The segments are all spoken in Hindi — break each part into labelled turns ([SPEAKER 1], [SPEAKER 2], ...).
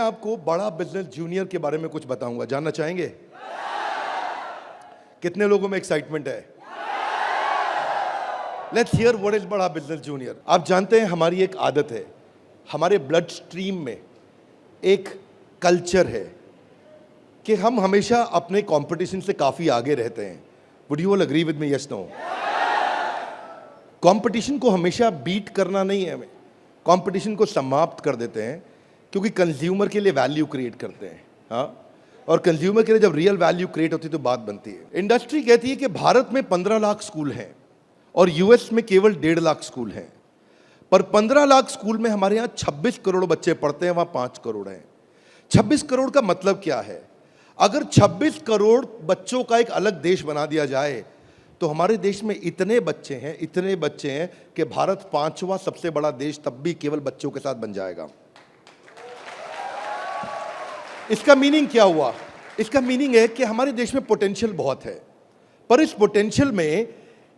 [SPEAKER 1] आपको बड़ा बिजनेस जूनियर के बारे में कुछ बताऊंगा, जानना चाहेंगे? कितने लोगों में एक्साइटमेंट है? लेट्स हियर व्हाट इज बड़ा बिजनेस जूनियर। आप जानते हैं हमारी एक आदत है, हमारे ब्लड स्ट्रीम में एक कल्चर है कि हम हमेशा अपने कंपटीशन से काफी आगे रहते हैं। Would you all agree with me? Yes, no? Competition को हमेशा बीट करना नहीं है, हमें कंपटीशन को समाप्त कर देते हैं, क्योंकि कंज्यूमर के लिए वैल्यू क्रिएट करते हैं। हाँ, और कंज्यूमर के लिए जब रियल वैल्यू क्रिएट होती है तो बात बनती है। इंडस्ट्री कहती है कि भारत में 15 लाख स्कूल हैं और यूएस में केवल 1.5 लाख स्कूल हैं, पर 15 लाख स्कूल में हमारे यहाँ 26 करोड़ बच्चे पढ़ते हैं, वहां 5 करोड़ हैं। 26 करोड़ का मतलब क्या है? अगर 26 करोड़ बच्चों का एक अलग देश बना दिया जाए तो हमारे देश में इतने बच्चे हैं कि भारत 5वां सबसे बड़ा देश तब भी केवल बच्चों के साथ बन जाएगा। इसका मीनिंग क्या हुआ? इसका मीनिंग है कि हमारे देश में पोटेंशियल बहुत है, पर इस पोटेंशियल में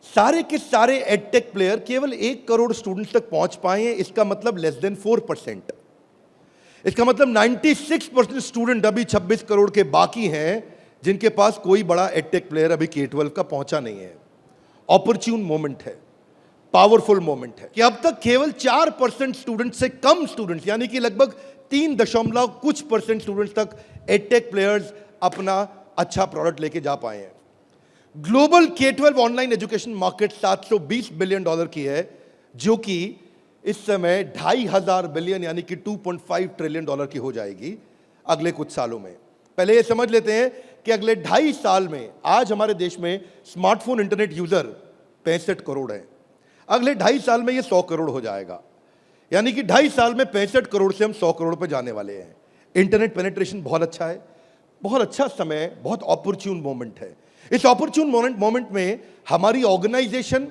[SPEAKER 1] सारे के सारे एडटेक प्लेयर केवल 1 करोड़ स्टूडेंट्स तक पहुंच पाए हैं। इसका मतलब लेस देन 4%। इसका मतलब 96% स्टूडेंट अभी 26 करोड़ के बाकी हैं जिनके पास कोई बड़ा एडटेक प्लेयर अभी K-12 का पहुंचा नहीं है। ऑपर्च्यून मोमेंट है, पावरफुल मोमेंट है कि अब तक केवल 4% स्टूडेंट से कम स्टूडेंट्स, यानी कि लगभग 3% स्टूडेंट्स तक एडटेक प्लेयर्स अपना अच्छा प्रोडक्ट लेके जा पाए हैं। Global K-12 online education market $720 billion की है, जो कि इस समय 2,500 बिलियन यानी कि $2.5 ट्रिलियन की हो जाएगी अगले कुछ सालों में। पहले ये समझ लेते हैं कि अगले 2.5 साल में, आज हमारे देश में स्मार्टफोन इंटरनेट यूजर 65 करोड़ हैं, अगले 2.5 साल में ये 100 करोड़ हो जाएगा, यानी कि 2.5 साल में 65 करोड़ से हम 100 करोड़ पे जाने वाले हैं। इंटरनेट पेनिट्रेशन बहुत अच्छा है, बहुत अच्छा समय, बहुत अपॉर्चुन मोमेंट है। इस अपॉर्चुन मोमेंट में हमारी ऑर्गेनाइजेशन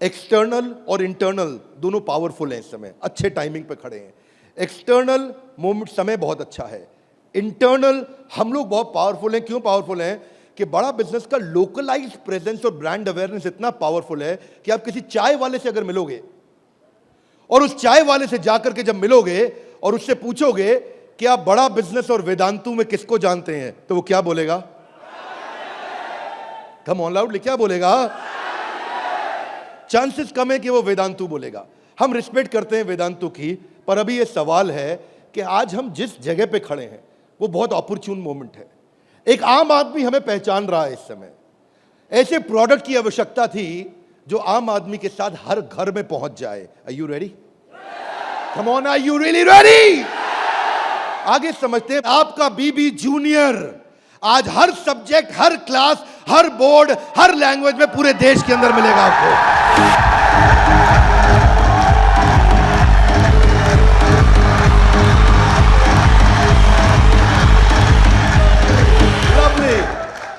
[SPEAKER 1] एक्सटर्नल और इंटरनल दोनों पावरफुल हैं। इस समय अच्छे टाइमिंग पे खड़े हैं। एक्सटर्नल मोमेंट समय बहुत अच्छा है, इंटरनल हम लोग बहुत पावरफुल हैं। क्यों पावरफुल हैं? कि बड़ा बिजनेस का लोकलाइज्ड प्रेजेंस और ब्रांड अवेयरनेस इतना पावरफुल है कि आप किसी चाय वाले से अगर मिलोगे और उस चाय वाले से जाकर के जब मिलोगे और उससे पूछोगे कि आप बड़ा बिजनेस और वेदांतु में किसको जानते हैं, तो वो क्या बोलेगा? कम ऑन लाउडली, क्या बोलेगा? चांसेस कम है कि वो वेदांतु बोलेगा। हम रिस्पेक्ट करते हैं वेदांतु की, पर अभी ये सवाल है कि आज हम जिस जगह पे खड़े हैं वो बहुत अपॉर्चुन मोमेंट है। एक आम आदमी हमें पहचान रहा है इस समय। ऐसे प्रोडक्ट की आवश्यकता थी जो आम आदमी के साथ हर घर में पहुंच जाए। Are you ready? Come on, are you really ready? आगे समझते हैं। आपका बीबी जूनियर आज हर सब्जेक्ट, हर क्लास, हर बोर्ड, हर लैंग्वेज में पूरे देश के अंदर मिलेगा आपको।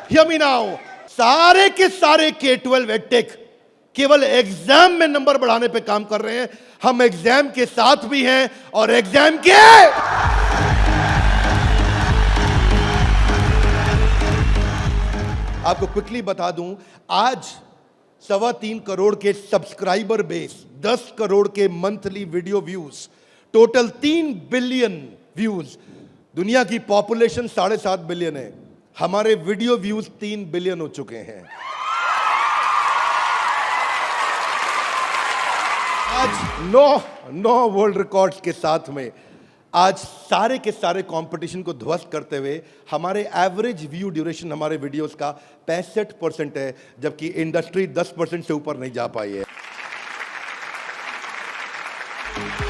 [SPEAKER 1] Hear me now. सारे के सारे K-12 एडटेक केवल एग्जाम में नंबर बढ़ाने पे काम कर रहे हैं। हम एग्जाम के साथ भी हैं और एग्जाम के आपको क्विकली बता दूं, आज 3.25 करोड़ के सब्सक्राइबर बेस, 10 करोड़ के monthly video views, total 3 billion views. दुनिया की पॉपुलेशन 7.5 बिलियन है, हमारे वीडियो व्यूज 3 बिलियन हो चुके हैं। आज 9 वर्ल्ड रिकॉर्ड्स के साथ में आज सारे के सारे कंपटीशन को ध्वस्त करते हुए हमारे एवरेज व्यू ड्यूरेशन हमारे वीडियोस का 65% है, जबकि इंडस्ट्री 10% से ऊपर नहीं जा पाई है।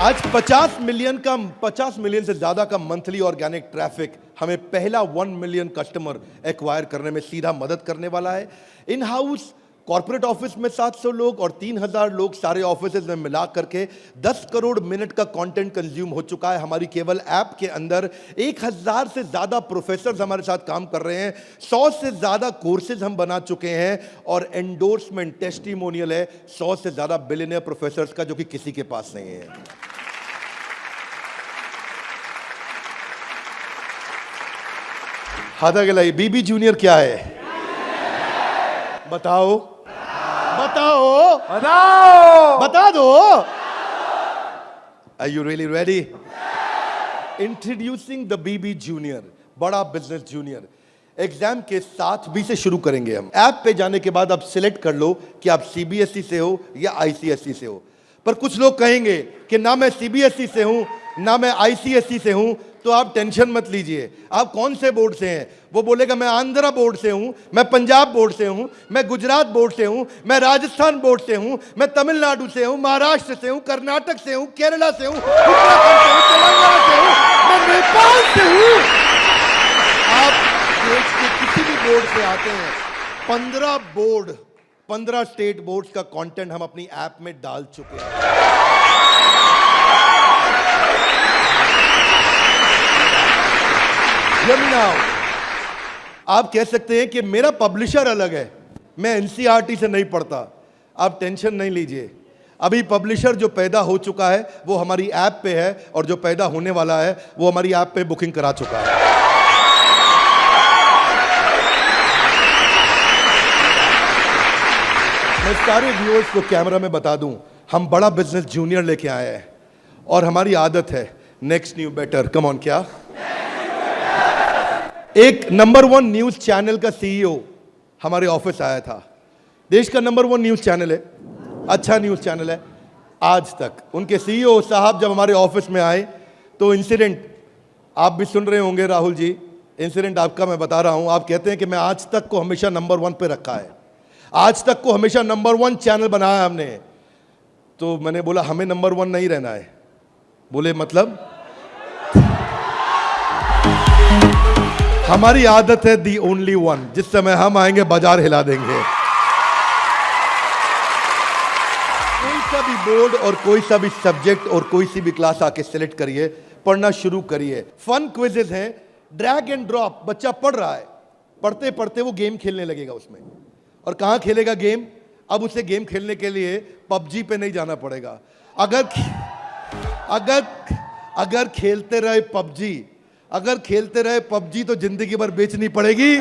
[SPEAKER 1] आज 50 मिलियन से ज्यादा का मंथली ऑर्गेनिक ट्रैफिक हमें पहला 1 मिलियन कस्टमर एक्वायर करने में सीधा मदद करने वाला है। इन हाउस कॉर्पोरेट ऑफिस में 700 लोग और 3,000 लोग सारे ऑफिस में मिला करके 10 करोड़ मिनट का कंटेंट कंज्यूम हो चुका है हमारी केवल ऐप के अंदर। 1,000 से ज्यादा प्रोफेसर्स हमारे साथ काम कर रहे हैं, 100 से ज्यादा कोर्सेज हम बना चुके हैं और एंडोर्समेंट टेस्टिमोनियल है 100 से ज्यादा बिलियनियर प्रोफेसर्स का, जो कि किसी के पास नहीं है। हाथा गलाई बीबी जूनियर क्या है? बताओ बताओ बताओ, बता दो। Are you really ready? Introducing the BB junior, Bada business junior. Exam के साथ बी से शुरू करेंगे हम। ऐप पे जाने के बाद आप सिलेक्ट कर लो कि आप सीबीएसई से हो या आईसीएसई से हो। पर कुछ लोग कहेंगे कि ना मैं सीबीएसई से हूं ना मैं आईसीएसई से हूं, तो आप टेंशन मत लीजिए। आप कौन से बोर्ड से हैं? वो बोलेगा मैं आंध्रा बोर्ड से हूं, मैं पंजाब बोर्ड से हूं, मैं गुजरात बोर्ड से हूं, मैं राजस्थान बोर्ड से हूं, मैं तमिलनाडु से हूं, महाराष्ट्र से हूं, कर्नाटक से हूं, केरला से हूं, उत्तराखंड से हूं, तेलंगाना से हूं, मैं नेपाल से हूं। आप देश के किसी भी बोर्ड से आते हैं, 15 स्टेट बोर्ड्स का कंटेंट हम अपनी ऐप में डाल चुके हैं। आप कह सकते हैं कि मेरा पब्लिशर अलग है, मैं एनसीईआरटी से नहीं पढ़ता। आप टेंशन नहीं लीजिए, अभी पब्लिशर जो पैदा हो चुका है वो हमारी ऐप पे है, और जो पैदा होने वाला है वो हमारी ऐप पे बुकिंग करा चुका है। मैं सारे व्यूअर्स को कैमरा में बता दूं, हम बड़ा बिजनेस जूनियर लेके आए हैं, और हमारी आदत है next new better. Come on, क्या एक नंबर 1 न्यूज चैनल का सीईओ हमारे ऑफिस आया था। देश का नंबर 1 न्यूज चैनल है, अच्छा न्यूज चैनल है। आज तक उनके सीईओ साहब जब हमारे ऑफिस में आए तो इंसिडेंट आप भी सुन रहे होंगे राहुल जी, इंसिडेंट आपका मैं बता रहा हूं। आप कहते हैं कि मैं आज तक को हमेशा नंबर 1 पे रखा है, आज तक को हमेशा नंबर 1 चैनल बनाया हमने। तो मैंने बोला हमें नंबर 1 नहीं रहना है। बोले मतलब? हमारी आदत है दी ओनली वन, जिस समय हम आएंगे बाजार हिला देंगे। कोई सा भी बोर्ड और कोई सा भी सब्जेक्ट और कोई सी भी क्लास आके सिलेक्ट करिए, पढ़ना शुरू करिए। फन क्विजेस हैं, ड्रैग एंड ड्रॉप। बच्चा पढ़ रहा है, पढ़ते पढ़ते वो गेम खेलने लगेगा उसमें। और कहां खेलेगा गेम? अब उसे गेम खेलने के लिए पबजी पे नहीं जाना पड़ेगा। अगर खेलते रहे पबजी, अगर खेलते रहे पबजी तो जिंदगी भर बेचनी पड़ेगी।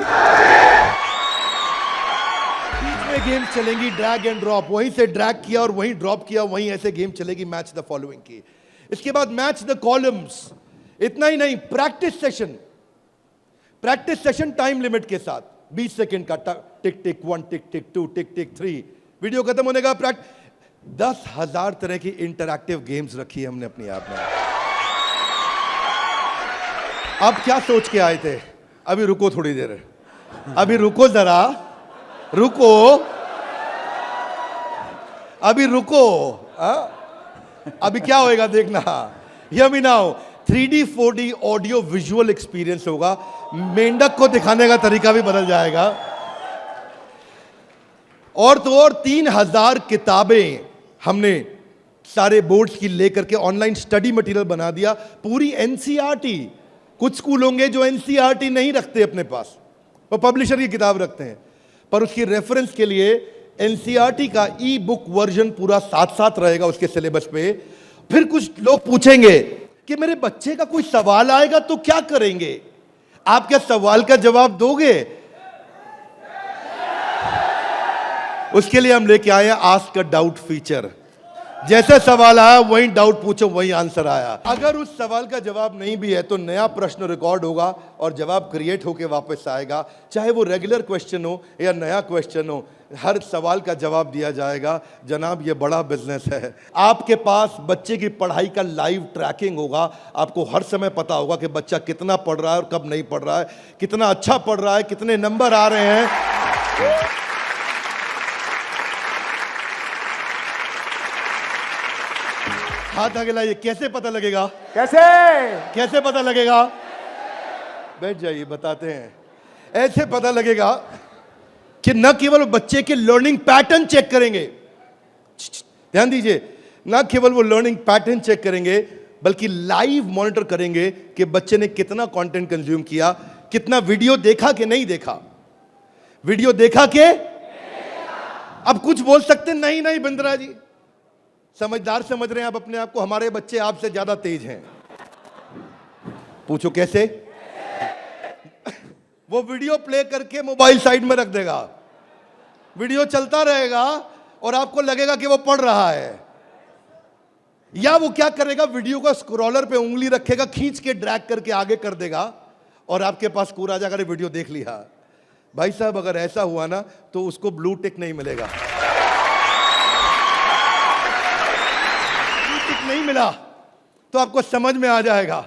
[SPEAKER 1] बीच में गेम चलेंगी ड्रैग एंड ड्रॉप, वहीं से ड्रैग किया और वहीं ड्रॉप किया, वहीं ऐसे गेम चलेगी मैच द फॉलोइंग की। इसके बाद मैच द कॉलम्स। इतना ही नहीं, प्रैक्टिस सेशन टाइम लिमिट के साथ 20 सेकंड का, टिक टिक 1, टिक टिक 2, टिक टिक 3, वीडियो खत्म होने का 10,000 तरह की इंटरैक्टिव गेम्स रखी है हमने अपनी ऐप में। आप क्या सोच के आए थे? अभी रुको थोड़ी देर, अभी रुको जरा, रुको, अभी रुको। अभी क्या होएगा देखना। Hear me now, 3D 4D audio visual experience होगा। मेंढक को दिखाने का तरीका भी बदल जाएगा। और तो और 3000 किताबें हमने सारे बोर्ड्स की लेकर के ऑनलाइन स्टडी मटेरियल बना दिया, पूरी एनसीईआरटी। कुछ स्कूल होंगे जो एनसीईआरटी नहीं रखते अपने पास, वो पब्लिशर की किताब रखते हैं, पर उसकी रेफरेंस के लिए एनसीईआरटी का ई बुक वर्जन पूरा साथ साथ रहेगा उसके सिलेबस पे। फिर कुछ लोग पूछेंगे कि मेरे बच्चे का कोई सवाल आएगा तो क्या करेंगे? आप क्या सवाल का जवाब दोगे? उसके लिए हम लेके आए हैं आस्क अ डाउट फीचर। जैसे सवाल आया वही डाउट पूछो, वही आंसर आया। अगर उस सवाल का जवाब नहीं भी है तो नया प्रश्न रिकॉर्ड होगा और जवाब क्रिएट होके वापस आएगा। चाहे वो रेगुलर क्वेश्चन हो या नया क्वेश्चन हो, हर सवाल का जवाब दिया जाएगा। जनाब, ये बड़ा बिजनेस है। आपके पास बच्चे की पढ़ाई का लाइव ट्रैकिंग होगा। आपको हर समय पता होगा कि बच्चा कितना पढ़ रहा है और कब नहीं पढ़ रहा है, कितना अच्छा पढ़ रहा है, कितने नंबर आ रहे हैं। हाथ आगे लाइए। कैसे पता लगेगा? कैसे पता लगेगा? बैठ जाइए, बताते हैं। ऐसे पता लगेगा कि न केवल बच्चे के लर्निंग पैटर्न चेक करेंगे, ध्यान दीजिए, न केवल वो लर्निंग पैटर्न चेक करेंगे बल्कि लाइव मॉनिटर करेंगे कि बच्चे ने कितना कंटेंट कंज्यूम किया, कितना वीडियो देखा कि नहीं देखा। वीडियो देखा के? अब कुछ बोल सकते नहीं नहीं बिंद्रा जी, समझदार समझ रहे हैं आप अपने आप को, हमारे बच्चे आपसे ज्यादा तेज हैं। पूछो कैसे? वो वीडियो प्ले करके मोबाइल साइड में रख देगा, वीडियो चलता रहेगा और आपको लगेगा कि वो पढ़ रहा है। या वो क्या करेगा, वीडियो का स्क्रॉलर पे उंगली रखेगा, खींच के ड्रैग करके आगे कर देगा और आपके पास स्कोर आ जाएगा, वीडियो देख लिया। भाई साहब अगर ऐसा हुआ ना तो उसको ब्लू टिक नहीं मिलेगा। ब्लू टिक नहीं मिला तो आपको समझ में आ जाएगा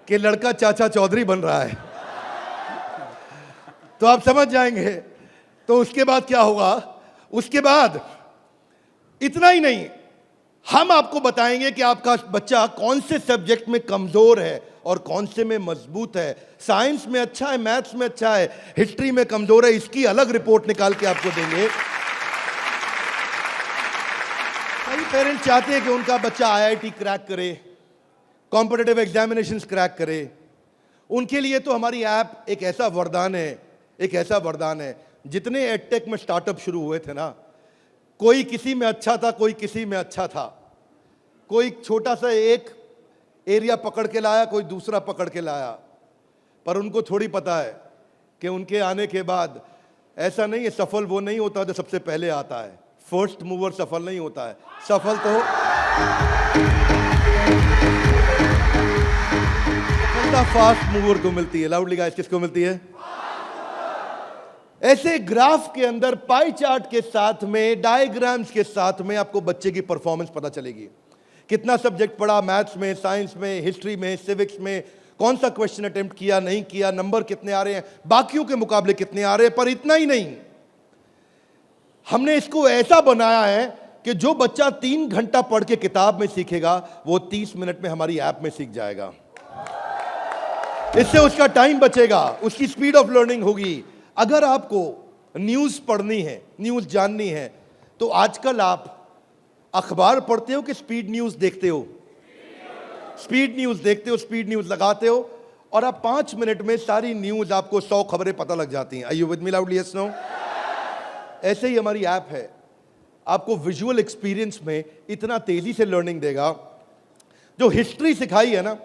[SPEAKER 1] कि लड़का चाचा चौधरी बन रहा है, तो आप समझ जाएंगे। तो उसके बाद क्या होगा, उसके बाद इतना ही नहीं, हम आपको बताएंगे कि आपका बच्चा कौन से सब्जेक्ट में कमजोर है और कौन से में मजबूत है। साइंस में अच्छा है, मैथ्स में अच्छा है, हिस्ट्री में कमजोर है, इसकी अलग रिपोर्ट निकाल के आपको देंगे। कई पेरेंट्स चाहते हैं कि उनका बच्चा आईआईटी क्रैक करे, कॉम्पिटिटिव एग्जामिनेशंस क्रैक करे। उनके लिए तो हमारी ऐप एक ऐसा वरदान है, एक ऐसा वरदान है। जितने एडटेक में स्टार्टअप शुरू हुए थे ना, कोई किसी में अच्छा था, कोई किसी में अच्छा था। कोई छोटा सा एक एरिया पकड़ के लाया, कोई दूसरा पकड़ के लाया, पर उनको थोड़ी पता है कि उनके आने के बाद ऐसा नहीं है, सफल वो नहीं होता जो सबसे पहले आता है। फर्स्ट मूवर सफल नहीं होता है, सफल तो सफलता फास्ट मूवर को मिलती है। लाउडली गाइस, किसको मिलती है? ऐसे ग्राफ के अंदर पाई चार्ट के साथ में, डायग्राम्स के साथ में आपको बच्चे की परफॉर्मेंस पता चलेगी। कितना सब्जेक्ट पढ़ा, मैथ्स में, साइंस में, हिस्ट्री में, सिविक्स में, कौन सा क्वेश्चन अटेम्प्ट किया, नहीं किया, नंबर कितने आ रहे हैं, बाकियों के मुकाबले कितने आ रहे हैं। पर इतना ही नहीं, हमने इसको ऐसा बनाया है कि जो बच्चा 3 घंटा पढ़ के किताब में सीखेगा, वो 30 मिनट में हमारी ऐप में सीख जाएगा। इससे उसका टाइम बचेगा, उसकी स्पीड ऑफ लर्निंग होगी। अगर आपको न्यूज़ पढ़नी है, न्यूज़ जाननी है, तो आजकल आप अखबार पढ़ते हो कि स्पीड न्यूज़ देखते हो? स्पीड न्यूज़ देखते हो, स्पीड न्यूज़ लगाते हो और आप 5 मिनट में सारी न्यूज़, आपको 100 खबरें पता लग जाती हैं। Are you with me loudly? Yes, no? ऐसे ही हमारी ऐप है, आपको विजुअल एक्सपीरियंस में इतना तेजी से लर्निंग देगा। जो हिस्ट्री सिखाई है ना,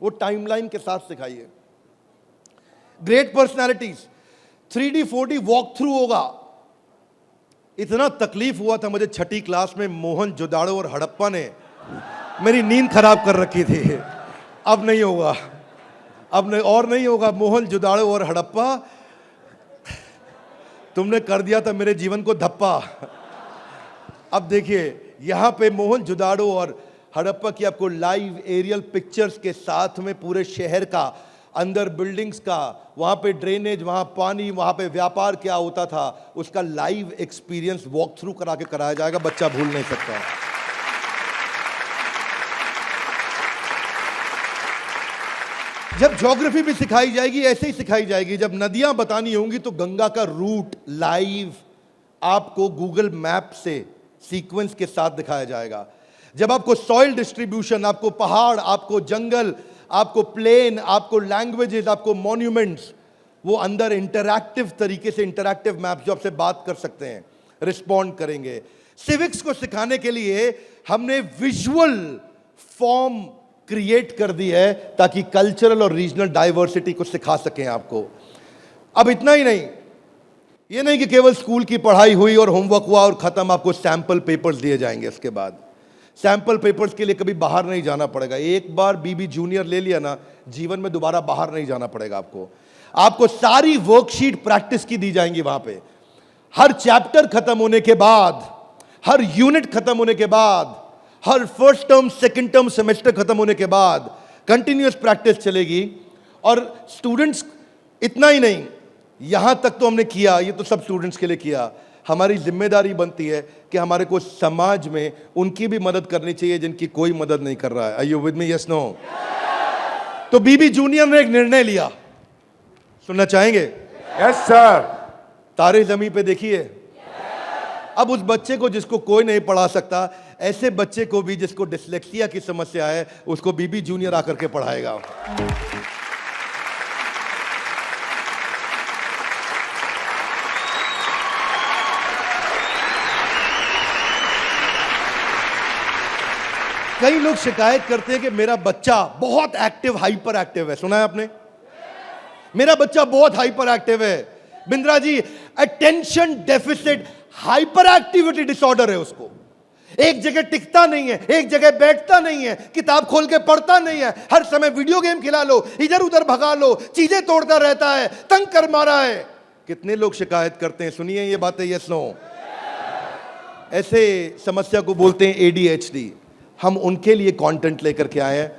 [SPEAKER 1] वो टाइमलाइन के साथ सिखाई है। Great personalities 3D 4D walk through होगा। इतना तकलीफ हुआ था मुझे 6ठी क्लास में, मोहन जोदाड़ो और हड़प्पा ने मेरी नींद खराब कर रखी थी। अब नहीं होगा, अब नहीं, और नहीं होगा। मोहन जोदाड़ो और हड़प्पा, तुमने कर दिया था मेरे जीवन को धप्पा। अब देखिए, यहां पे मोहन जोदाड़ो और हड़प्पा की आपको लाइव एरियल पिक्चर्स के साथ में पूरे शहर का, अंदर बिल्डिंग्स का, वहां पे ड्रेनेज, वहां पानी, वहां पे व्यापार क्या होता था, उसका लाइव एक्सपीरियंस वॉक थ्रू करा के कराया जाएगा। बच्चा भूल नहीं सकता। जब ज्योग्राफी भी सिखाई जाएगी, ऐसे ही सिखाई जाएगी। जब नदियां बतानी होंगी तो गंगा का रूट लाइव आपको गूगल मैप से सीक्वेंस के साथ दिखाया जाएगा। जब आपको सॉइल डिस्ट्रीब्यूशन, आपको पहाड़, आपको जंगल, आपको प्लेन, आपको लैंग्वेजेस, आपको मॉन्यूमेंट्स, वो अंदर इंटरैक्टिव तरीके से, इंटरैक्टिव मैप जो आपसे बात कर सकते हैं, रिस्पॉन्ड करेंगे। सिविक्स को सिखाने के लिए हमने विजुअल फॉर्म क्रिएट कर दी है ताकि कल्चरल और रीजनल डाइवर्सिटी को सिखा सकें आपको। अब इतना ही नहीं, ये नहीं कि केवल स्कूल की पढ़ाई हुई और होमवर्क हुआ और खत्म, आपको सैंपल पेपर्स दिए जाएंगे। इसके बाद सैंपल पेपर्स के लिए कभी बाहर नहीं जाना पड़ेगा। एक बार बीबी जूनियर ले लिया ना, जीवन में दोबारा बाहर नहीं जाना पड़ेगा आपको। आपको सारी वर्कशीट प्रैक्टिस की दी जाएंगी वहां पे। हर चैप्टर खत्म होने के बाद, हर यूनिट खत्म होने के बाद, हर first term, second term, semester खत्म होने के बाद कंटिन्यूअस प्रैक्टिस चलेगी। और स्टूडेंट्स, इतना ही नहीं, यहां तक तो हमने किया, ये तो सब स्टूडेंट्स के लिए किया। हमारी जिम्मेदारी बनती है कि हमारे को समाज में उनकी भी मदद करनी चाहिए जिनकी कोई मदद नहीं कर रहा है। Are you with me? Yes, no? तो बीबी जूनियर ने एक निर्णय लिया, सुनना चाहेंगे?
[SPEAKER 2] Yes sir.
[SPEAKER 1] तारे जमीन पे देखिए। अब उस बच्चे को जिसको कोई नहीं पढ़ा सकता, ऐसे बच्चे को भी जिसको डिसलेक्सिया की समस्या है, उसको बीबी जूनियर आकर के पढ़ाएगा। कई लोग शिकायत करते हैं कि मेरा बच्चा बहुत एक्टिव, हाइपर एक्टिव है। सुना है आपने? मेरा बच्चा बहुत हाइपर एक्टिव है। Bindra ji, attention deficit hyperactivity disorder है उसको। एक जगह टिकता नहीं है, एक जगह बैठता नहीं है, किताब खोल के पढ़ता नहीं है, हर समय वीडियो गेम खिला लो, इधर उधर भगा लो, चीजें तोड़ता रहता है, तंग कर मारा है। कितने लोग शिकायत करते हैं, सुनिए ये बातें, यस नो। ऐसे समस्या को बोलते हैं ADHD। हम उनके लिए कंटेंट लेकर के आए हैं।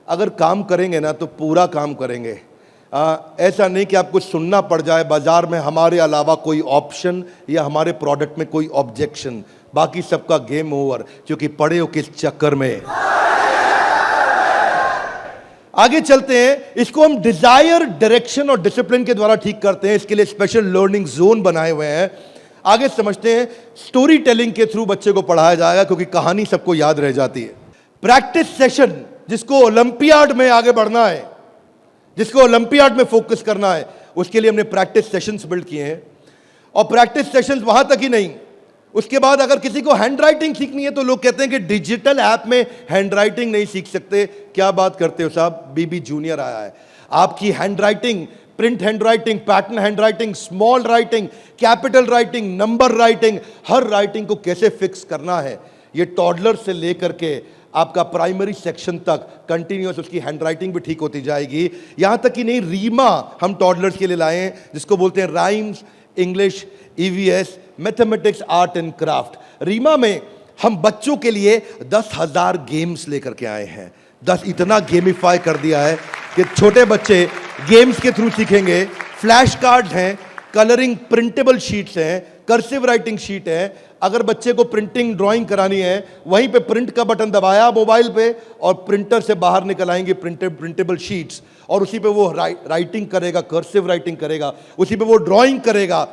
[SPEAKER 1] अगर काम करेंगे ना तो पूरा काम करेंगे। ऐसा नहीं कि आपको सुनना पड़ जाए बाजार में हमारे अलावा कोई ऑप्शन या हमारे प्रोडक्ट में कोई ऑब्जेक्शन, बाकी सबका गेम ओवर, क्योंकि पड़े हो किस चक्कर में। आगे चलते हैं। इसको हम डिजायर, डायरेक्शन और डिसिप्लिन के द्वारा ठीक करते हैं। इसके लिए स्पेशल लर्निंग जोन बनाए हुए हैं। आगे समझते हैं। स्टोरी टेलिंग के थ्रू बच्चे को पढ़ाया जाएगा, क्योंकि कहानी सबको याद रह जाती है। प्रैक्टिस सेशन, जिसको ओलंपियाड में आगे बढ़ना है, जिसको ओलंपियाड में फोकस करना है, उसके लिए हमने प्रैक्टिस सेशंस बिल्ड किए हैं। और प्रैक्टिस सेशंस वहां तक ही नहीं, उसके बाद अगर किसी को हैंड राइटिंग सीखनी है तो लोग कहते हैं कि डिजिटल ऐप में हैंड राइटिंग नहीं सीख सकते। क्या बात करते हो साहब, बीबी जूनियर आया है। आपकी handwriting, print handwriting, pattern handwriting, small writing, capital writing, number writing, हर राइटिंग को कैसे फिक्स करना है, ये टॉडलर से लेकर के आपका प्राइमरी सेक्शन तक कंटिन्यूअस उसकी हैंडराइटिंग भी ठीक होती जाएगी। यहां तक कि नहीं, रीमा हम टॉडलर्स के लिए लाए हैं, जिसको बोलते हैं rhymes, English, EVS, mathematics, art and craft. Reema में हम बच्चों के लिए 10,000 गेम्स लेकर के आए हैं। 10 इतना गेमिफाई कर दिया है कि छोटे बच्चे गेम्स के थ्रू सीखेंगे। फ्लैश कार्ड्स हैं, कलरिंग प्रिंटेबल शीट्स हैं, कर्सिव राइटिंग शीट है। अगर बच्चे को प्रिंटिंग ड्राइंग करानी है, वहीं पे प्रिंट का बटन दबाया मोबाइल पे और प्रिंटर से बाहर निकल आएंगे प्रिंटेबल शीट्स, और उसी पे वो राइटिंग करेगा, कर्सिव राइटिंग करेगा, उसी पे वो ड्राइंग करेगा।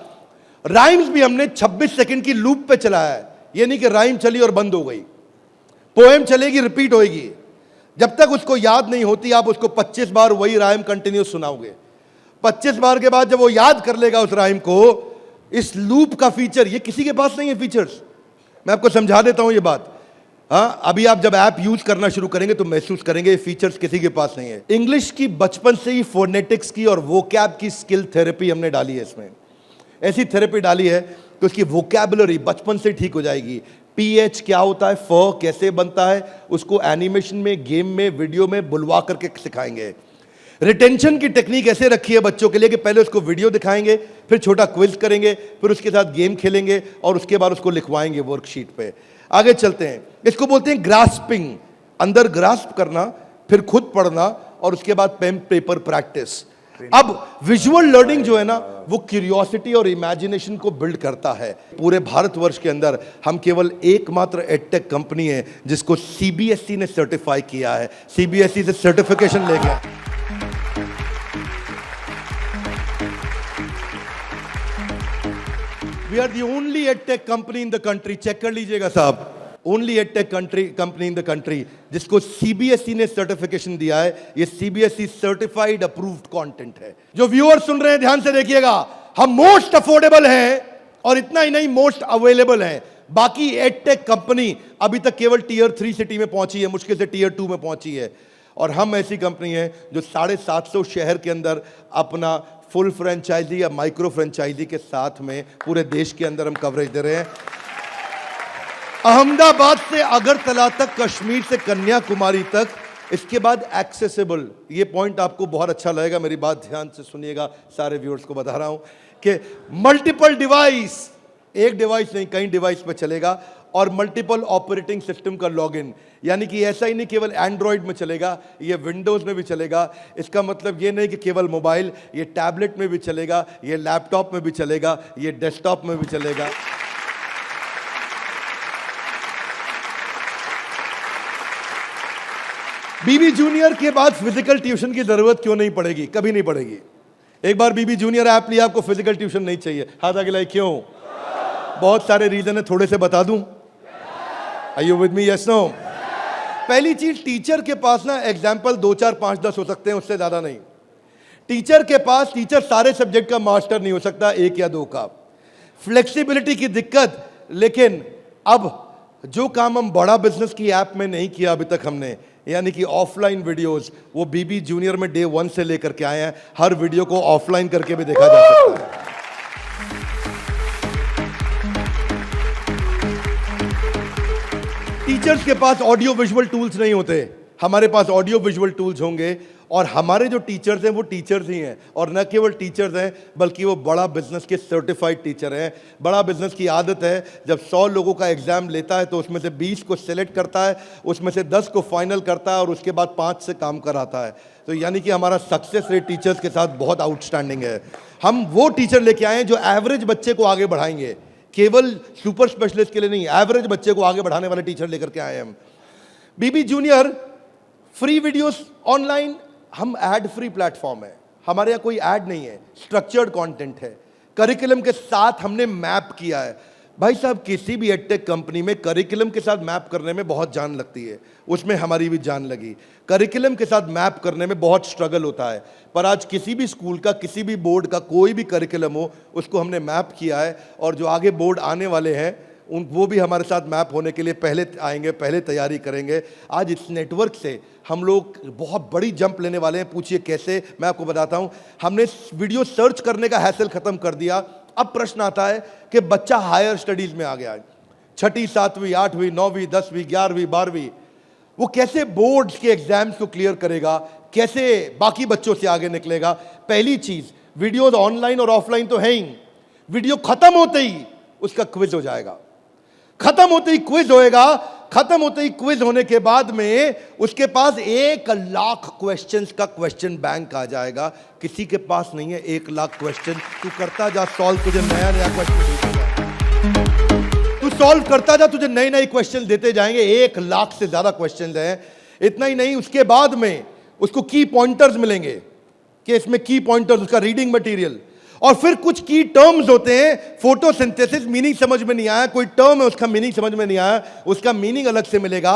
[SPEAKER 1] राइम्स भी हमने 26 सेकंड की लूप पे चलाया है। ये नहीं कि राइम चली और बंद हो गई। पोएम चलेगी, रिपीट होएगी। जब तक उसको याद नहीं होती, आप उसको 25 बार वही राइम कंटिन्यूस सुनाओगे। 25 बार के बाद जब वो याद कर लेगा उस राइम को, इस लूप का फीचर, ये किसी के पास नहीं है फीचर्स। मैं आपको समझा देता हूं ये बात। अभी आप जब ऐप यूज करना शुरू करेंगे तो महसूस करेंगे ये फीचर्स किसी के पास नहीं है। इंग्लिश की बचपन से ही फोनेटिक्स की और वोकैब की स्किल थेरेपी हमने डाली है इसमें। ऐसी थेरेपी डाली है कि उसकी वोकैबुलरी बचपन से ठीक हो जाएगी। PH क्या होता है, फ कैसे बनता है, उसको एनिमेशन में, गेम में, वीडियो में बुलवा करके सिखाएंगे। रिटेंशन की टेक्निक ऐसे रखी है बच्चों के लिए कि पहले उसको वीडियो दिखाएंगे, फिर छोटा क्विज करेंगे, फिर उसके साथ गेम खेलेंगे और उसके बाद उसको लिखवाएंगे वर्कशीट पे। आगे चलते हैं। इसको बोलते हैं ग्रास्पिंग, अंदर ग्रास्प करना, फिर खुद पढ़ना और उसके बाद पेन पेपर प्रैक्टिस। अब विजुअल लर्निंग जो है ना, वो क्यूरियोसिटी और इमेजिनेशन को बिल्ड करता है। पूरे भारतवर्ष के अंदर हम केवल एकमात्र एडटेक कंपनी है जिसको CBSE ने सर्टिफाई किया है। CBSE से सर्टिफिकेशन ले गया। We are the only edtech company in the country, check कर लीजिएगा साहब, only edtech company in the country जिसको CBSE ने सर्टिफिकेशन दिया है। ये CBSE सर्टिफाइड अप्रूव्ड कंटेंट है। जो व्यूअर सुन रहे हैं ध्यान से देखिएगा, हम मोस्ट अफोर्डेबल हैं और इतना ही नहीं, मोस्ट अवेलेबल हैं। बाकी एडटेक कंपनी अभी तक केवल Tier 3 सिटी में पहुंची है, मुश्किल से Tier 2 में पहुंची है। और हम ऐसी कंपनी है जो 750 शहर के अंदर अपना फुल फ्रेंचाइजी या माइक्रो फ्रेंचाइजी के साथ में पूरे देश के अंदर हम कवरेज दे रहे हैं। अहमदाबाद से अगरतला तक, कश्मीर से कन्याकुमारी तक, इसके बाद एक्सेसिबल। ये पॉइंट आपको बहुत अच्छा लगेगा, मेरी बात ध्यान से सुनिएगा, सारे व्यूअर्स को बता रहा हूं कि मल्टीपल डिवाइस, एक डिवाइस नहीं कई डिवाइस पे चलेगा, और मल्टीपल ऑपरेटिंग सिस्टम का लॉगिन। यानी कि ऐसा ही नहीं केवल एंड्रॉइड में चलेगा, ये विंडोज में भी चलेगा। इसका मतलब ये नहीं कि केवल मोबाइल, ये टैबलेट में भी चलेगा, ये लैपटॉप में भी चलेगा, ये डेस्कटॉप में भी चलेगा। बीबी जूनियर के बाद फिजिकल ट्यूशन की जरूरत क्यों नहीं पड़ेगी? कभी नहीं पड़ेगी। एक बार बीबी जूनियर ऐप लिया, आपको फिजिकल ट्यूशन नहीं चाहिए। हाथ आगे लाइए, क्यों? बहुत सारे रीजन है, थोड़े से बता दूं। Are you with me? Yes, no? पहली चीज, टीचर के पास ना एग्जाम्पल 2, 4, 5, 10 हो सकते हैं, उससे ज्यादा नहीं। टीचर के पास, टीचर सारे सब्जेक्ट का मास्टर नहीं हो सकता, 1 या 2 का। फ्लेक्सिबिलिटी की दिक्कत। लेकिन अब जो काम हम बड़ा बिजनेस की ऐप में नहीं किया अभी तक हमने, यानी कि ऑफलाइन वीडियोस, वो बीबी जूनियर में Day 1 से लेकर के आए हैं। हर वीडियो को ऑफलाइन करके भी देखा जा सकता है। टीचर्स के पास ऑडियो विजुअल टूल्स नहीं होते, हमारे पास ऑडियो विजुअल टूल्स होंगे। और हमारे जो टीचर्स हैं वो टीचर्स ही हैं, और न केवल टीचर्स हैं बल्कि वो बड़ा बिजनेस के सर्टिफाइड टीचर हैं। बड़ा बिजनेस की आदत है, जब 100 लोगों का एग्जाम लेता है तो उसमें से 20 को सिलेक्ट करता है, उसमें से 10 को फाइनल करता है और उसके बाद 5 से काम कराता है। तो यानी कि हमारा सक्सेस रेट टीचर्स के साथ बहुत आउटस्टैंडिंग है। हम वो टीचर लेके आए हैं जो एवरेज बच्चे को आगे बढ़ाएंगे, केवल सुपर स्पेशलिस्ट के लिए नहीं, एवरेज बच्चे को आगे बढ़ाने वाले टीचर लेकर के आए हैं हम। बीबी जूनियर फ्री वीडियोस ऑनलाइन, हम एड फ्री प्लेटफॉर्म है, हमारे यहाँ कोई ऐड नहीं है, स्ट्रक्चर्ड कंटेंट है, करिकुलम के साथ हमने मैप किया है। भाई साहब, किसी भी एडटेक कंपनी में करिकुलम के साथ मैप करने में बहुत जान लगती है, उसमें हमारी भी जान लगी। करिकुलम के साथ मैप करने में बहुत स्ट्रगल होता है, पर आज किसी भी स्कूल का, किसी भी बोर्ड का कोई भी करिकुलम हो, उसको हमने मैप किया है। और जो आगे बोर्ड आने वाले हैं वो भी हमारे साथ मैप होने के लिए पहले आएंगे, पहले तैयारी करेंगे। आज इस नेटवर्क से हम लोग बहुत बड़ी जंप लेने वाले हैं। पूछिए कैसे, मैं आपको बताता हूं। हमने वीडियो सर्च करने का हैसल खत्म कर दिया। अब प्रश्न आता है कि बच्चा हायर स्टडीज में आ गया है, 6ठी 7वीं 8वीं 9वीं 10वीं 11वीं 12वीं, वो कैसे बोर्ड्स के एग्जाम्स को क्लियर करेगा, कैसे बाकी बच्चों से आगे निकलेगा। पहली चीज, वीडियोज ऑनलाइन और ऑफलाइन तो है ही, वीडियो खत्म होते ही उसका क्विज हो जाएगा, खत्म होते ही क्विज होएगा। खत्म होते ही क्विज होने के बाद में उसके पास 1 लाख क्वेश्चंस का क्वेश्चन बैंक आ जाएगा। किसी के पास नहीं है 1 लाख क्वेश्चन। तू करता जा सॉल्व, तुझे नया नया क्वेश्चन, तू सॉल्व करता जा, तुझे नए नए क्वेश्चन देते जाएंगे। 1 लाख से ज्यादा क्वेश्चन हैं। इतना ही नहीं, उसके बाद में उसको की पॉइंटर्स मिलेंगे कि इसमें की पॉइंटर्स, उसका रीडिंग मटेरियल, और फिर कुछ की टर्म्स होते हैं। फोटोसिंथेसिस मीनिंग समझ में नहीं आया, कोई टर्म है उसका मीनिंग समझ में नहीं आया, उसका मीनिंग अलग से मिलेगा।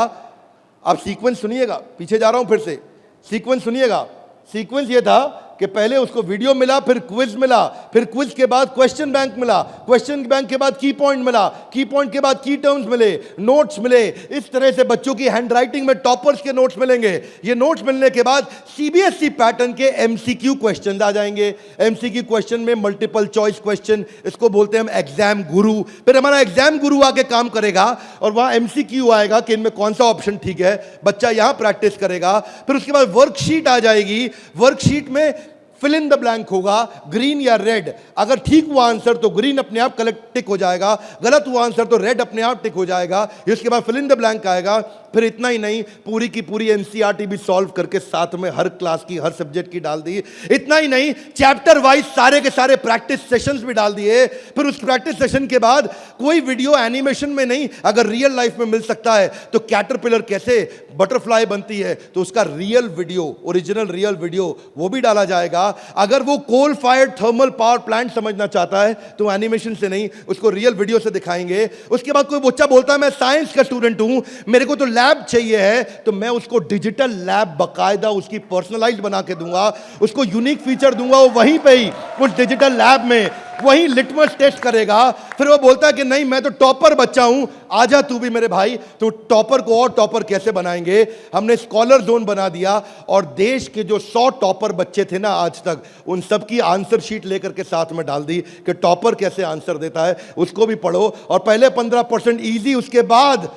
[SPEAKER 1] आप सीक्वेंस सुनिएगा, पीछे जा रहा हूं फिर से, सीक्वेंस सुनिएगा। सीक्वेंस ये था कि पहले उसको वीडियो मिला, फिर क्विज मिला, फिर क्विज के बाद क्वेश्चन बैंक मिला, क्वेश्चन बैंक के बाद की पॉइंट मिला, की पॉइंट के बाद की टर्म्स मिले, नोट्स मिले। इस तरह से बच्चों की हैंडराइटिंग में टॉपर्स के नोट्स मिलेंगे। ये नोट्स मिलने के बाद सीबीएसई पैटर्न के एमसीक्यू क्वेश्चन आ जाएंगे। एमसीक्यू क्वेश्चन में मल्टीपल चॉइस क्वेश्चन, इसको बोलते हैं हम एग्जाम गुरु। फिर हमारा एग्जाम गुरु आके काम करेगा और वहां एमसीक्यू आएगा कि इनमें कौन सा ऑप्शन ठीक है, बच्चा यहां प्रैक्टिस करेगा। फिर उसके बाद वर्कशीट आ जाएगी, वर्कशीट में फिल इन द ब्लैंक होगा, ग्रीन या रेड। अगर ठीक हुआ आंसर तो ग्रीन अपने आप कलेक्ट टिक हो जाएगा, गलत हुआ आंसर तो रेड अपने आप टिक हो जाएगा। इसके बाद फिल इन द ब्लैंक आएगा। फिर इतना ही नहीं, पूरी की पूरी एनसीईआरटी भी सॉल्व करके साथ में हर क्लास की, हर सब्जेक्ट की डाल दी। इतना ही नहीं, चैप्टर वाइज सारे के सारे प्रैक्टिस सेशंस भी डाल दिए। फिर उस प्रैक्टिस सेशन के बाद कोई वीडियो एनिमेशन में नहीं, अगर रियल लाइफ में मिल सकता है तो कैटरपिलर कैसे बटरफ्लाई बनती है तो उसका real video, original real video वो भी डाला जाएगा। अगर वो coal fired thermal power plant समझना चाहता है तो एनिमेशन से नहीं, उसको रियल वीडियो से दिखाएंगे। उसके बाद कोई बच्चा बोलता है मैं साइंस का स्टूडेंट हूं, मेरे को तो लैब चाहिए है, तो मैं उसको डिजिटल लैब बाकायदा उसकी पर्सनलाइज्ड बना के दूंगा, उसको यूनिक फीचर दूंगा। वो वहीं पे ही उस डिजिटल लैब में वहीं लिटमस टेस्ट करेगा। फिर वो बोलता है कि नहीं मैं तो टॉपर बच्चा हूं, आजा तू भी मेरे भाई। तो टॉपर को और टॉपर कैसे बनाएंगे, हमने स्कॉलर जोन बना दिया और देश के जो 100 टॉपर बच्चे थे ना आज तक, उन सब की आंसर शीट लेकर के साथ में डाल दी कि टॉपर कैसे आंसर देता है, उसको भी पढ़ो। और पहले 15% इजी, उसके बाद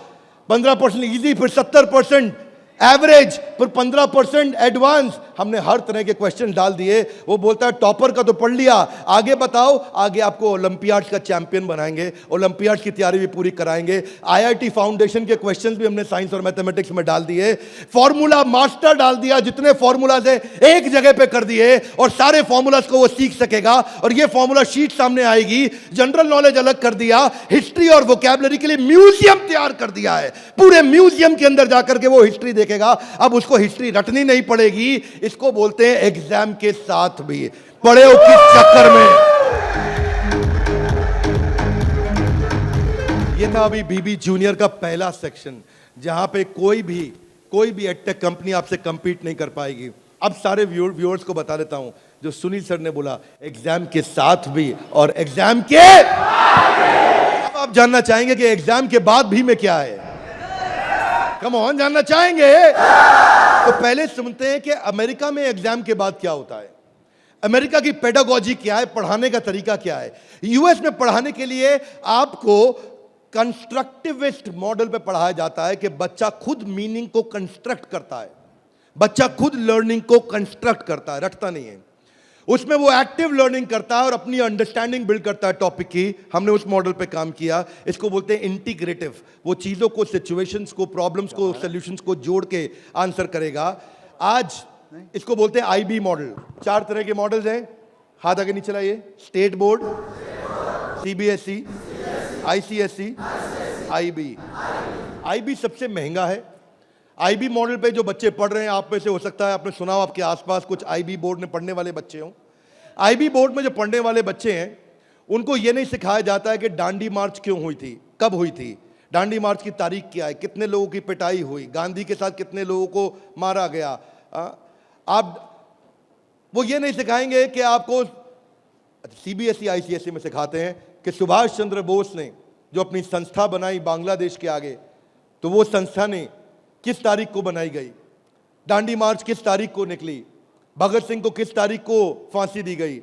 [SPEAKER 1] 15% इजी, फिर 70% एवरेज, फिर 15% एडवांस। हमने हर तरह के क्वेश्चन डाल दिए। वो बोलता है टॉपर का तो पढ़ लिया, आगे बताओ। आगे आपको ओलंपियाड्स का चैंपियन बनाएंगे, ओलंपियाड्स की तैयारी भी पूरी कराएंगे। आईआईटी फाउंडेशन के क्वेश्चंस भी हमने साइंस और मैथमेटिक्स में डाल दिए। फॉर्मूला मास्टर डाल दिया, जितने फॉर्मूलाज है एक जगह पे कर दिए और सारे फॉर्मूलाज को वो सीख सकेगा। और ये फॉर्मूला शीट सामने आएगी। जनरल नॉलेज अलग कर दिया, हिस्ट्री और वोकैबुलरी के लिए म्यूजियम तैयार कर दिया है। पूरे म्यूजियम के अंदर जाकर के वो हिस्ट्री देखेगा। अब उसको हिस्ट्री रटनी नहीं पड़ेगी। इसको बोलते हैं एग्जाम के साथ भी पढ़े हो किस चक्कर में। ये था अभी बीबी जूनियर का पहला सेक्शन, जहां पे कोई भी एडटेक कंपनी आपसे कंपीट नहीं कर पाएगी। अब सारे व्यूअर्स को बता देता हूं, जो सुनील सर ने बोला एग्जाम के साथ भी और एग्जाम के, अब आप जानना चाहेंगे कि एग्जाम के बाद भी में क्या है। कम ऑन, जानना चाहेंगे तो पहले सुनते हैं कि अमेरिका में एग्जाम के बाद क्या होता है, अमेरिका की पेडागोजी क्या है, पढ़ाने का तरीका क्या है। यूएस में पढ़ाने के लिए आपको कंस्ट्रक्टिविस्ट मॉडल पे पढ़ाया जाता है कि बच्चा खुद मीनिंग को कंस्ट्रक्ट करता है, बच्चा खुद लर्निंग को कंस्ट्रक्ट करता है, रटता नहीं है। उसमें वो एक्टिव लर्निंग करता है और अपनी अंडरस्टैंडिंग बिल्ड करता है टॉपिक की। हमने उस मॉडल पे काम किया। इसको बोलते हैं इंटीग्रेटिव। वो चीजों को, सिचुएशंस को, प्रॉब्लम्स को, सॉल्यूशंस को जोड़ के आंसर करेगा। आज इसको बोलते हैं आईबी मॉडल। 4 तरह के मॉडल्स हैं, हाथ आगे नीचे लाइए। State board, CBSE, ICSE, IB. IB सबसे महंगा है। आईबी मॉडल पे जो बच्चे पढ़ रहे हैं, आप में से हो सकता है आपने सुना हो, आपके आसपास कुछ आईबी बोर्ड में पढ़ने वाले बच्चे हों। आईबी बोर्ड में जो पढ़ने वाले बच्चे हैं, उनको ये नहीं सिखाया जाता है कि डांडी मार्च क्यों हुई थी, कब हुई थी, डांडी मार्च की तारीख क्या है, कितने लोगों की पिटाई हुई, गांधी के साथ कितने लोगों को मारा गया। वो ये नहीं सिखाएंगे कि आपको, सीबीएसई आईसीएसई में सिखाते हैं कि सुभाष चंद्र बोस ने जो अपनी संस्था बनाई बांग्लादेश के आगे, तो वो संस्था ने किस तारीख को बनाई गई, डांडी मार्च किस तारीख को निकली, भगत सिंह को किस तारीख को फांसी दी गई।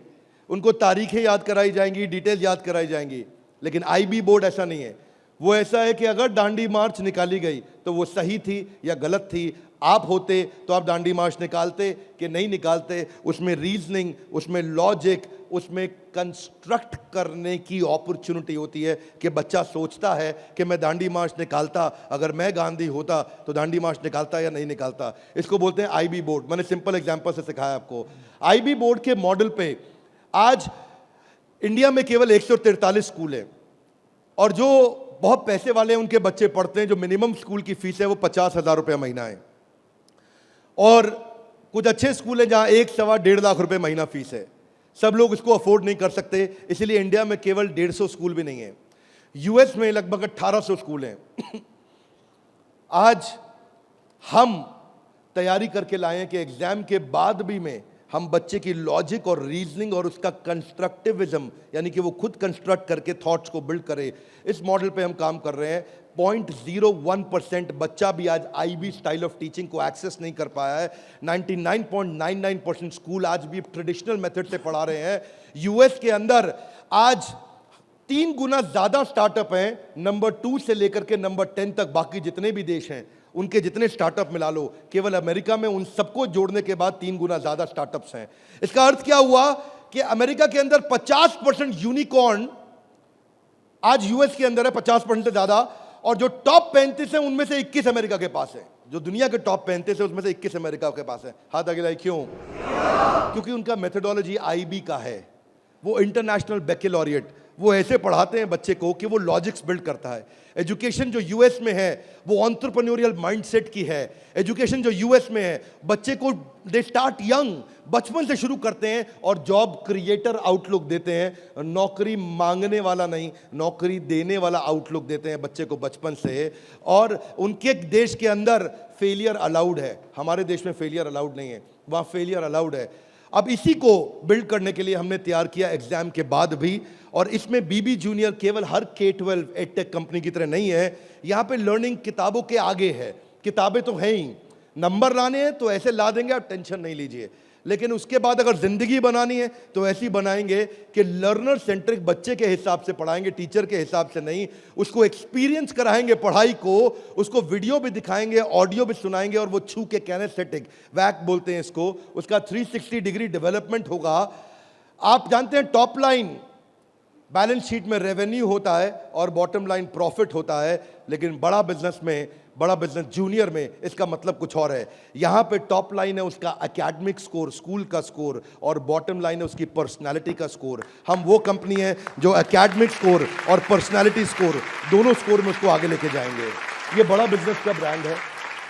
[SPEAKER 1] उनको तारीखें याद कराई जाएंगी, डिटेल याद कराई जाएंगी। लेकिन आईबी बोर्ड ऐसा नहीं है। वो ऐसा है कि अगर डांडी मार्च निकाली गई तो वो सही थी या गलत थी। आप होते तो आप डांडी मार्च निकालते कि नहीं निकालते। उसमें रीजनिंग, उसमें लॉजिक, उसमें कंस्ट्रक्ट करने की अपॉर्चुनिटी होती है कि बच्चा सोचता है कि मैं डांडी मार्च निकालता, अगर मैं गांधी होता तो डांडी मार्च निकालता या नहीं निकालता। इसको बोलते हैं आईबी बोर्ड। मैंने सिंपल एग्जांपल से सिखाया आपको। आईबी बोर्ड के मॉडल पे आज इंडिया में केवल 143 स्कूल हैं, और जो बहुत पैसे वाले हैं उनके बच्चे पढ़ते हैं। जो मिनिमम स्कूल की फीस है वो 50,000 रुपये महीना है, और कुछ अच्छे स्कूल हैं जहां 1-1.25 लाख रुपए महीना फीस है। सब लोग इसको अफोर्ड नहीं कर सकते, इसलिए इंडिया में केवल 150 स्कूल भी नहीं है। यूएस में लगभग 1800 स्कूल हैं। आज हम तैयारी करके लाए हैं कि एग्जाम के बाद भी में हम बच्चे की लॉजिक और रीजनिंग और उसका कंस्ट्रक्टिविज्म, यानी कि वो खुद कंस्ट्रक्ट करके थॉट्स को बिल्ड करे, इस मॉडल पे हम काम कर रहे हैं। 0.01% बच्चा भी आज आईबी स्टाइल ऑफ टीचिंग को एक्सेस नहीं कर पाया है। 99.99% स्कूल आज भी ट्रेडिशनल मेथड से पढ़ा रहे हैं। यूएस के अंदर आज 3 गुना ज्यादा स्टार्टअप हैं, नंबर 2 से लेकर के नंबर 10 तक। बाकी जितने भी देश हैं उनके जितने स्टार्टअप मिला लो, केवल अमेरिका में उन सबको जोड़ने के बाद 3 गुना ज्यादा स्टार्टअप्स हैं। इसका अर्थ क्या हुआ कि अमेरिका के अंदर 50% यूनिकॉर्न आज यूएस के अंदर है, 50% से ज्यादा। और जो टॉप 35 है उनमें से 21 अमेरिका के पास है। जो दुनिया के टॉप 35 है उसमें से 21 अमेरिका के पास है। हाथ आगे लाइए। क्यों? क्योंकि उनका मेथोडोलॉजी आईबी का है। वो इंटरनेशनल बैकलॉरिएट, वो ऐसे पढ़ाते हैं बच्चे को कि वो लॉजिक्स बिल्ड करता है। एजुकेशन जो यूएस में है वो एंटरप्रेन्योरियल माइंडसेट की है। एजुकेशन जो यूएस में है, बच्चे को दे स्टार्ट यंग, बचपन से शुरू करते हैं और जॉब क्रिएटर आउटलुक देते हैं। नौकरी मांगने वाला नहीं, नौकरी देने वाला आउटलुक देते हैं बच्चे को बचपन से। और उनके देश के अंदर फेलियर अलाउड है, हमारे देश में फेलियर अलाउड नहीं है, वहाँ फेलियर अलाउड है। अब इसी को बिल्ड करने के लिए हमने तैयार किया एग्जाम के बाद भी। और इसमें बीबी जूनियर केवल हर K-12 एडटेक कंपनी की तरह नहीं है। यहाँ पे लर्निंग किताबों के आगे है। किताबें तो हैं ही, नंबर लाने हैं तो ऐसे ला देंगे, आप टेंशन नहीं लीजिए। लेकिन उसके बाद अगर जिंदगी बनानी है तो ऐसी बनाएंगे कि लर्नर सेंट्रिक बच्चे के हिसाब से पढ़ाएंगे, टीचर के हिसाब से नहीं। उसको एक्सपीरियंस कराएंगे पढ़ाई को, उसको वीडियो भी दिखाएंगे, ऑडियो भी सुनाएंगे, और वो छू के कैनेस्थेटिक, वैक बोलते हैं इसको, उसका 360 डिग्री डेवलपमेंट होगा। आप जानते हैं टॉप लाइन बैलेंस शीट में रेवेन्यू होता है और बॉटम लाइन प्रॉफिट होता है, लेकिन बड़ा बिजनेस जूनियर में इसका मतलब कुछ और है। यहां पे टॉप लाइन है उसका एकेडमिक स्कोर, स्कूल का स्कोर, और बॉटम लाइन है उसकी पर्सनालिटी का स्कोर। हम वो कंपनी है जो एकेडमिक स्कोर और पर्सनालिटी स्कोर, दोनों स्कोर में उसको आगे लेके जाएंगे। ये बड़ा बिजनेस का ब्रांड है।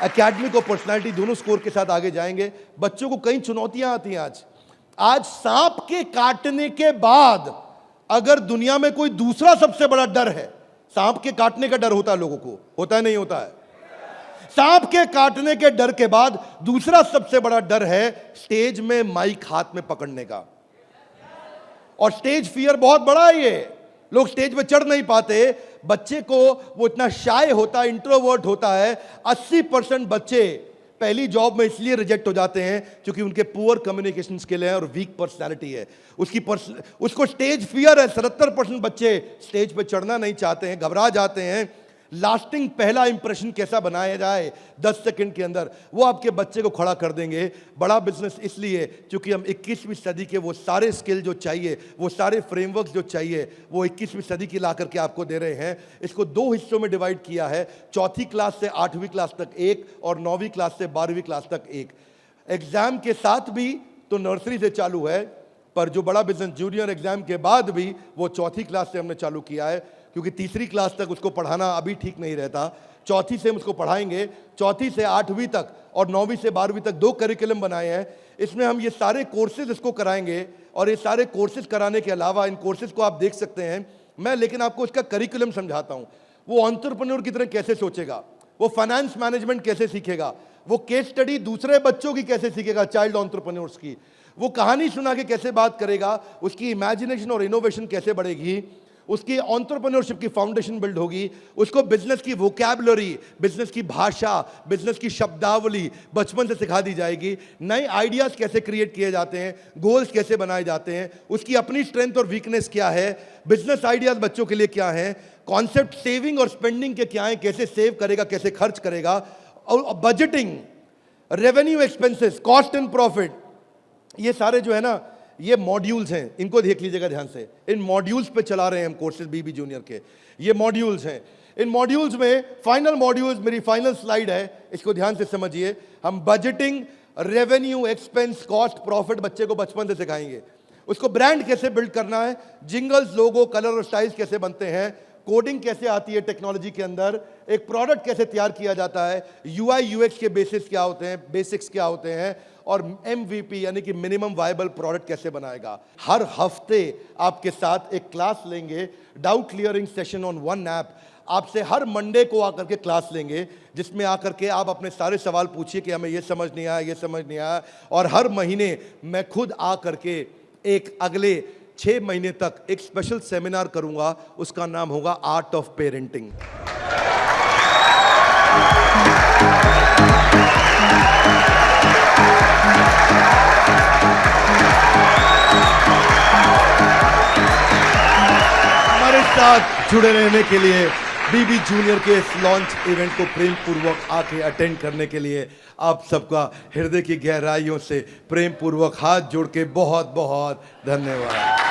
[SPEAKER 1] एकेडमिक और पर्सनालिटी दोनों स्कोर के साथ आगे जाएंगे। बच्चों को कई चुनौतियां आती हैं। आज सांप के काटने के बाद अगर दुनिया में कोई दूसरा सबसे बड़ा डर है, सांप के काटने का डर होता है लोगों को, होता है नहीं होता है? सांप के काटने के डर के बाद दूसरा सबसे बड़ा डर है स्टेज में माइक हाथ में पकड़ने का। और स्टेज फियर बहुत बड़ा है। ये लोग स्टेज पे चढ़ नहीं पाते। बच्चे को वो इतना शाय होता है, इंट्रोवर्ट होता है। 80% बच्चे पहली जॉब में इसलिए रिजेक्ट हो जाते हैं क्योंकि उनके पुअर कम्युनिकेशन स्किल है और वीक पर्सनालिटी है। उसको स्टेज फियर है। 77% बच्चे स्टेज पे चढ़ना नहीं चाहते हैं, घबरा जाते हैं। लास्टिंग पहला इंप्रेशन कैसा बनाया जाए 10 सेकंड के अंदर, वो आपके बच्चे को खड़ा कर देंगे। बड़ा बिजनेस इसलिए क्योंकि हम 21वीं सदी के वो सारे स्किल जो चाहिए, वो सारे फ्रेमवर्क जो चाहिए, वो 21वीं सदी की ला करके आपको दे रहे हैं। इसको 2 हिस्सों में डिवाइड किया है, चौथी क्लास से 8वीं क्लास तक एक और 9वीं क्लास से 12वीं क्लास तक एक। एग्जाम के साथ भी तो नर्सरी से चालू है, पर जो बड़ा बिजनेस जूनियर एग्जाम के बाद भी वो चौथी क्लास से हमने चालू किया है, क्योंकि तीसरी क्लास तक उसको पढ़ाना अभी ठीक नहीं रहता। चौथी से हम उसको पढ़ाएंगे, चौथी से 8वीं तक और 9वीं से 12वीं तक 2 करिकुलम बनाए हैं। इसमें हम ये सारे कोर्सेज इसको कराएंगे और ये सारे कोर्सेज कराने के अलावा इन कोर्सेज को आप देख सकते हैं मैं, लेकिन आपको इसका करिकुलम समझाता हूँ। वो एंटरप्रेन्योर की तरह कैसे सोचेगा, वो फाइनेंस मैनेजमेंट कैसे सीखेगा, वो केस स्टडी दूसरे बच्चों की कैसे सीखेगा, चाइल्ड एंटरप्रेन्योर्स की, वो कहानी सुना के कैसे बात करेगा, उसकी इमेजिनेशन और इनोवेशन कैसे बढ़ेगी, उसकी एंटरप्रेन्योरशिप की फाउंडेशन बिल्ड होगी, उसको बिजनेस की वोकैबुलरी, बिजनेस की भाषा, बिजनेस की शब्दावली बचपन से सिखा दी जाएगी। नए आइडियाज कैसे क्रिएट किए जाते हैं, गोल्स कैसे बनाए जाते हैं, उसकी अपनी स्ट्रेंथ और वीकनेस क्या है, बिजनेस आइडियाज बच्चों के लिए क्या है, कॉन्सेप्ट सेविंग और स्पेंडिंग के क्या है, कैसे सेव करेगा, कैसे खर्च करेगा, और budgeting, revenue expenses, cost and profit, ये सारे जो है ना ये मॉड्यूल्स हैं, इनको देख लीजिएगा ध्यान से। इन मॉड्यूल्स पे चला रहे हैं हम कोर्सेज बीबी जूनियर के, ये मॉड्यूल्स हैं। इन मॉड्यूल्स में फाइनल मॉड्यूल्स, मेरी फाइनल स्लाइड है, इसको ध्यान से समझिए। हम budgeting, revenue, expense, cost, profit बच्चे को बचपन से सिखाएंगे। उसको ब्रांड कैसे बिल्ड करना है, जिंगल्स, लोगो, कलर और स्टाइल्स कैसे बनते हैं, कोडिंग कैसे आती है टेक्नोलॉजी के अंदर, एक प्रोडक्ट कैसे तैयार किया जाता है, यूआई यूएक्स के बेसिस क्या होते हैं, बेसिक्स क्या होते हैं, और एमवीपी यानी कि मिनिमम वायबल प्रोडक्ट कैसे बनाएगा। हर हफ्ते आपके साथ एक क्लास लेंगे, doubt clearing session on one app. आपसे हर मंडे को आकर के क्लास लेंगे, जिसमें आकर के आप अपने सारे सवाल पूछिए कि हमें ये समझ नहीं आया, ये समझ नहीं आया। और हर महीने मैं खुद आकर के एक अगले 6 महीने तक एक स्पेशल सेमिनार करूंगा, उसका नाम होगा आर्ट ऑफ पेरेंटिंग। हमारे साथ जुड़े रहने के लिए, बीबी जूनियर के इस लॉन्च इवेंट को प्रेम पूर्वक आके अटेंड करने के लिए आप सबका हृदय की गहराइयों से प्रेम पूर्वक हाथ जोड़ के बहुत बहुत धन्यवाद।